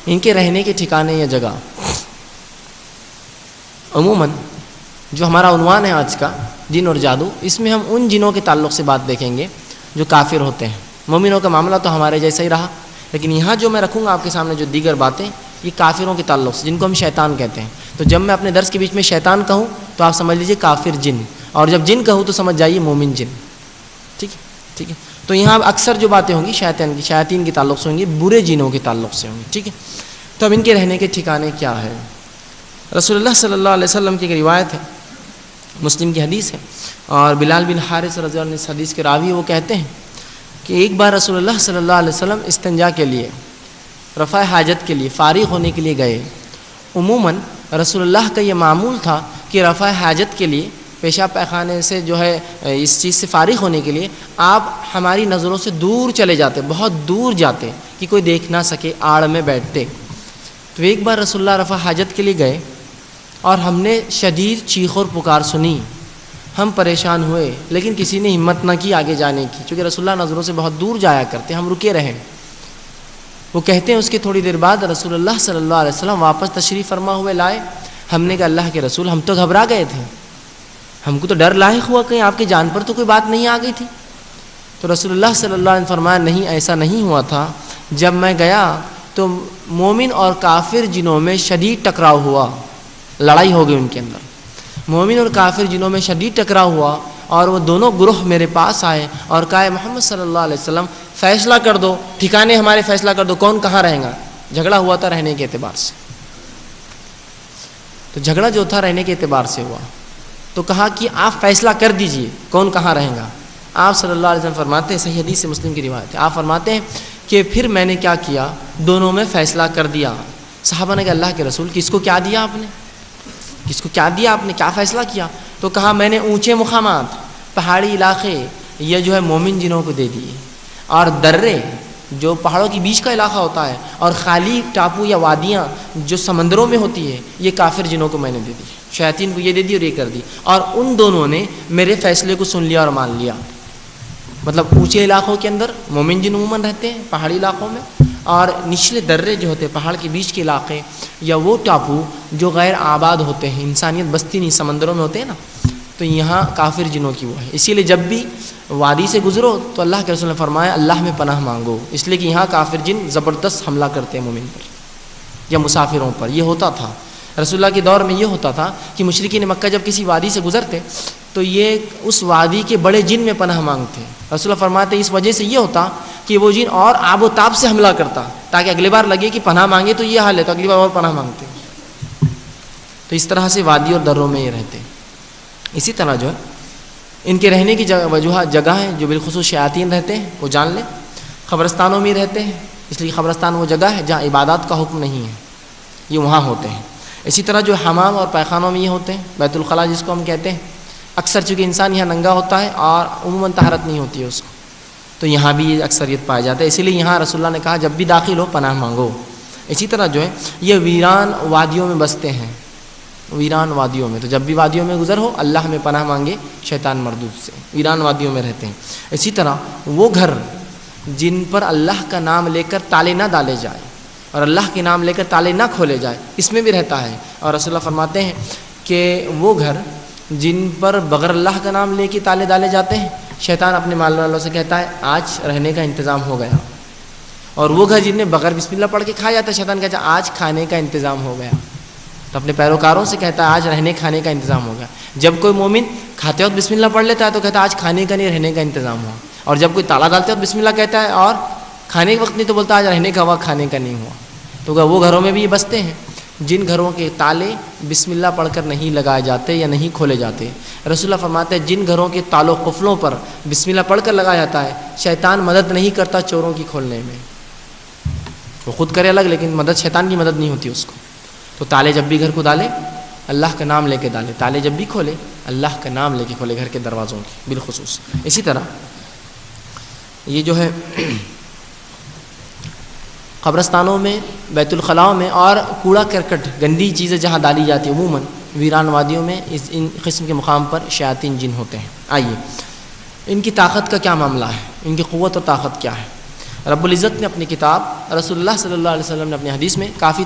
ان کے رہنے کے ٹھکانے یا جگہ، عموماً جو ہمارا عنوان ہے آج کا جن اور جادو، اس میں ہم ان جنوں کے تعلق سے بات دیکھیں گے جو کافر ہوتے ہیں۔ مومنوں کا معاملہ تو ہمارے جیسا ہی رہا، لیکن یہاں جو میں رکھوں گا آپ کے سامنے جو دیگر باتیں، یہ کافروں کے تعلق سے، جن کو ہم شیطان کہتے ہیں۔ تو جب میں اپنے درس کے بیچ میں شیطان کہوں تو آپ سمجھ لیجئے کافر جن، اور جب جن کہوں تو سمجھ جائیے مومن جن۔ ٹھیک ہے، ٹھیک ہے۔ تو یہاں اکثر جو باتیں ہوں گی شیاطین کے تعلق سے ہوں گی، برے جنوں کے تعلق سے ہوں گی۔ ٹھیک ہے، تو اب ان کے رہنے کے ٹھکانے کیا ہے؟ رسول اللہ صلی اللہ علیہ وسلم کی ایک روایت ہے، مسلم کی حدیث ہے، اور بلال بن حارث رضی اللہ عنہ اس حدیث کے راوی وہ کہتے ہیں کہ ایک بار رسول اللہ صلی اللہ علیہ وسلم استنجا کے لیے، رفع حاجت کے لیے، فارغ ہونے کے لیے گئے۔ عموماً رسول اللہ کا یہ معمول تھا کہ رفع حاجت کے لیے، پیشاب پاخانے سے جو ہے اس چیز سے فارغ ہونے کے لیے آپ ہماری نظروں سے دور چلے جاتے، بہت دور جاتے کہ کوئی دیکھ نہ سکے، آڑ میں بیٹھتے۔ تو ایک بار رسول اللہ رفع حاجت کے لیے گئے اور ہم نے شدید چیخ اور پکار سنی، ہم پریشان ہوئے، لیکن کسی نے ہمت نہ کی آگے جانے کی، چونکہ رسول اللہ نظروں سے بہت دور جایا کرتے، ہم رکے رہے۔ وہ کہتے ہیں اس کے تھوڑی دیر بعد رسول اللہ صلی اللہ علیہ وسلم واپس تشریف فرما ہوئے لائے۔ ہم نے کہا اللہ کے رسول، ہم تو گھبرا گئے تھے، ہم کو تو ڈر لاحق ہوا کہیں آپ کی جان پر تو کوئی بات نہیں آ گئی تھی۔ تو رسول اللہ صلی اللہ علیہ وسلم فرمایا نہیں، ایسا نہیں ہوا تھا، جب میں گیا تو مومن اور کافر جنوں میں شدید ٹکراؤ ہوا، لڑائی ہو گئی ان کے اندر، مومن اور کافر جنوں میں شدید ٹکراؤ ہوا، اور وہ دونوں گروہ میرے پاس آئے اور کہا محمد صلی اللہ علیہ وسلم فیصلہ کر دو، ٹھکانے ہمارے فیصلہ کر دو، کون کہاں رہیں گا۔ جھگڑا ہوا تھا رہنے کے اعتبار سے، تو جھگڑا جو تھا رہنے کے اعتبار سے ہوا، تو کہا کہ آپ فیصلہ کر دیجئے کون کہاں رہیں گا۔ آپ صلی اللہ علیہ وسلم فرماتے ہیں، صحیح حدیث سے مسلم کی روایت ہے، آپ فرماتے ہیں کہ پھر میں نے کیا کیا، دونوں میں فیصلہ کر دیا۔ صحابہ نے کہا اللہ کے رسول کس کو کیا دیا آپ نے، کس کو کیا دیا آپ نے، کیا فیصلہ کیا؟ تو کہا میں نے اونچے مقامات، پہاڑی علاقے یہ جو ہے مومن جنوں کو دے دیے، اور درے جو پہاڑوں کے بیچ کا علاقہ ہوتا ہے، اور خالی ٹاپو یا وادیاں جو سمندروں میں ہوتی ہے، یہ کافر جنوں کو میں نے دے دی، شیاطین کو یہ دے دی اور یہ کر دی، اور ان دونوں نے میرے فیصلے کو سن لیا اور مان لیا۔ مطلب اونچے علاقوں کے اندر مومن جن عموماً رہتے ہیں، پہاڑی علاقوں میں، اور نچلے درے جو ہوتے ہیں پہاڑ کے بیچ کے علاقے، یا وہ ٹاپو جو غیر آباد ہوتے ہیں، انسانیت بستی نہیں، سمندروں میں ہوتے ہیں نا، تو یہاں کافر جنوں کی وہ ہے۔ اسی لیے جب بھی وادی سے گزرو تو اللہ کے رسول نے فرمایا اللہ میں پناہ مانگو، اس لیے کہ یہاں کافر جن زبردست حملہ کرتے ہیں مومن پر یا مسافروں پر۔ یہ ہوتا تھا رسول اللہ کے دور میں، یہ ہوتا تھا کہ مشرکین مکہ جب کسی وادی سے گزرتے تو یہ اس وادی کے بڑے جن میں پناہ مانگتے۔ رسول اللہ فرماتے اس وجہ سے یہ ہوتا کہ وہ جن اور آب و تاب سے حملہ کرتا، تاکہ اگلی بار لگے کہ پناہ مانگے تو یہ حال ہے، تو اگلی بار اور پناہ مانگتے۔ تو اس طرح سے وادی اور دروں میں یہ رہتے۔ اسی طرح جو ہے ان کے رہنے کی جگہ ہیں جو بالخصوص شیاطین رہتے ہیں، وہ جان لیں۔ قبرستانوں میں رہتے ہیں، اس لیے قبرستان وہ جگہ ہے جہاں عبادات کا حکم نہیں ہے، یہ وہاں ہوتے ہیں۔ اسی طرح جو حمام اور پیخانوں میں یہ ہوتے ہیں، بیت الخلاء جس کو ہم کہتے ہیں، اکثر چونکہ انسان یہاں ننگا ہوتا ہے اور عموماً طہارت نہیں ہوتی ہے اس کو، تو یہاں بھی یہ اکثریت پایا جاتا ہے، اسی لیے یہاں رسول اللہ نے کہا جب بھی داخل ہو پناہ مانگو۔ اسی طرح جو ہے یہ ویران وادیوں میں بستے ہیں، ویران وادیوں میں، تو جب بھی وادیوں میں گزر ہو اللہ میں پناہ مانگے شیطان مردود سے، ویران وادیوں میں رہتے ہیں۔ اسی طرح وہ گھر جن پر اللہ کا نام لے کر تالے نہ ڈالے جائے اور اللہ کے نام لے کر تالے نہ کھولے جائے، اس میں بھی رہتا ہے۔ اور رسول اللہ فرماتے ہیں کہ وہ گھر جن پر بغیر اللہ کا نام لے کے تالے ڈالے جاتے ہیں، شیطان اپنے مال والوں سے کہتا ہے آج رہنے کا انتظام ہو گیا، اور وہ گھر جن میں بغیر بسم اللہ پڑھ کے کھایا جاتا ہے، شیطان کہتا ہے آج کھانے کا انتظام ہو گیا، تو اپنے پیروکاروں سے کہتا ہے آج رہنے کھانے کا انتظام ہو گیا۔ جب کوئی مومن کھاتے وقت بسم اللہ پڑھ لیتا ہے تو کہتا ہے آج کھانے کا نہیں رہنے کا انتظام ہوا، اور جب کوئی تالا ڈالتے وقت بسم اللہ کہتا ہے اور کھانے کے وقت نہیں تو بولتا آج رہنے کا ہوا کھانے کا نہیں ہوا۔ تو وہ گھروں میں بھی یہ بستے ہیں جن گھروں کے تالے بسم اللہ پڑھ کر نہیں لگائے جاتے یا نہیں کھولے جاتے۔ رسول اللہ فرماتے ہیں جن گھروں کے تالوں قفلوں پر بسم اللہ پڑھ کر لگایا جاتا ہے، شیطان مدد نہیں کرتا چوروں کی کھولنے میں، وہ خود کرے الگ، لیکن مدد شیطان کی مدد نہیں ہوتی اس کو۔ تو تالے جب بھی گھر کو ڈالے اللہ کا نام لے کے ڈالے، تالے جب بھی کھولے اللہ کا نام لے کے کھولے، گھر کے دروازوں کی بالخصوص۔ اسی طرح یہ جو ہے قبرستانوں میں، بیت الخلاء میں، اور کوڑا کرکٹ گندی چیزیں جہاں ڈالی جاتی ہیں، عموماً ویران وادیوں میں ان قسم کے مقام پر شیاطین جن ہوتے ہیں۔ آئیے ان کی طاقت کا کیا معاملہ ہے، ان کی قوت اور طاقت کیا ہے؟ رب العزت نے اپنی کتاب، رسول اللہ صلی اللہ علیہ وسلم نے اپنی حدیث میں کافی